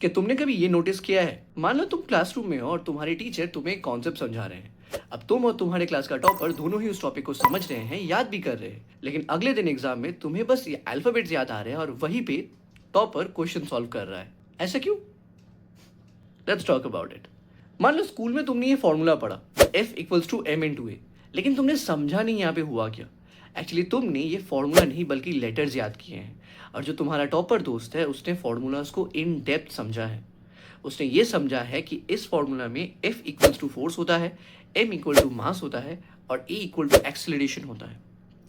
क्या तुमने कभी ये नोटिस किया है, मान लो तुम क्लासरूम में हो और तुम्हारे टीचर तुम्हें एक कॉन्सेप्ट समझा रहे हैं। अब तुम और तुम्हारे क्लास का टॉपर दोनों ही उस टॉपिक को समझ रहे हैं, याद भी कर रहे हैं, लेकिन अगले दिन एग्जाम में तुम्हें बस ये अल्फाबेट्स याद आ रहे हैं और वहीं पे टॉपर क्वेश्चन सॉल्व कर रहा है। ऐसा क्यों? Let's talk about it. मान लो स्कूल में तुमने ये फॉर्मूला पढ़ा, F=m×a, लेकिन तुमने समझा नहीं यहाँ पे हुआ क्या। एक्चुअली तुमने ये फॉर्मूला नहीं बल्कि लेटर्स याद किए हैं, और जो तुम्हारा टॉपर दोस्त है उसने फॉर्मूलाज को इन डेप्थ समझा है। उसने ये समझा है कि इस फॉर्मूला में F=टू फोर्स होता है, m=टू मास होता है और a=टू एक्सेलरेशन होता है।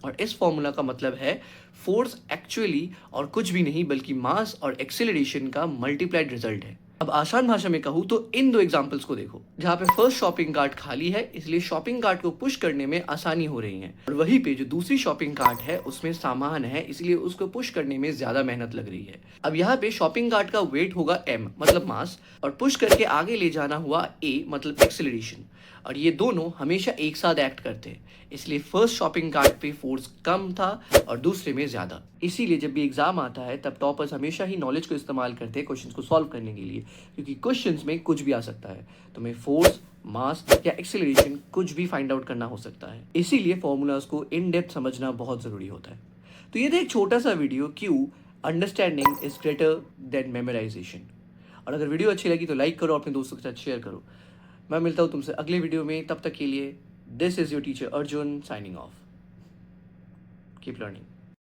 और इस फॉर्मूला का मतलब है फोर्स एक्चुअली और कुछ भी नहीं बल्कि मास और एक्सेलरेशन का मल्टीप्लाइड रिजल्ट है। अब आसान भाषा में कहूँ तो इन दो एग्जांपल्स को देखो, जहाँ पे फर्स्ट शॉपिंग कार्ट खाली है इसलिए शॉपिंग कार्ट को पुश करने में आसानी हो रही है, और वहीं पे जो दूसरी शॉपिंग कार्ट है उसमें सामान है इसलिए उसको पुश करने में ज्यादा मेहनत लग रही है। अब यहाँ पे शॉपिंग कार्ट का वेट होगा m मतलब मास, और पुश करके आगे ले जाना हुआ a मतलब एक्सेलरेशन, और ये दोनों हमेशा एक साथ एक्ट करते हैं, इसलिए फर्स्ट शॉपिंग कार्ट पे फोर्स कम था और दूसरे में ज्यादा। इसीलिए जब भी एग्जाम आता है तब टॉपर्स हमेशा ही नॉलेज को इस्तेमाल करते हैं क्वेश्चंस को सॉल्व करने के लिए, क्योंकि क्वेश्चंस में कुछ भी आ सकता है, तुम्हें फोर्स, मास या एक्सेलरेशन कुछ भी फाइंड आउट करना हो सकता है। इसीलिए फॉर्मूलाज को इन डेप्थ समझना बहुत जरूरी होता है। तो ये था एक छोटा सा वीडियो, क्यों understanding is greater than memorisation. और अगर वीडियो अच्छी लगी तो लाइक करो, अपने दोस्तों के साथ शेयर करो। मैं मिलता हूँ तुमसे अगले वीडियो में, तब तक के लिए this is your teacher Arjun signing off. Keep learning.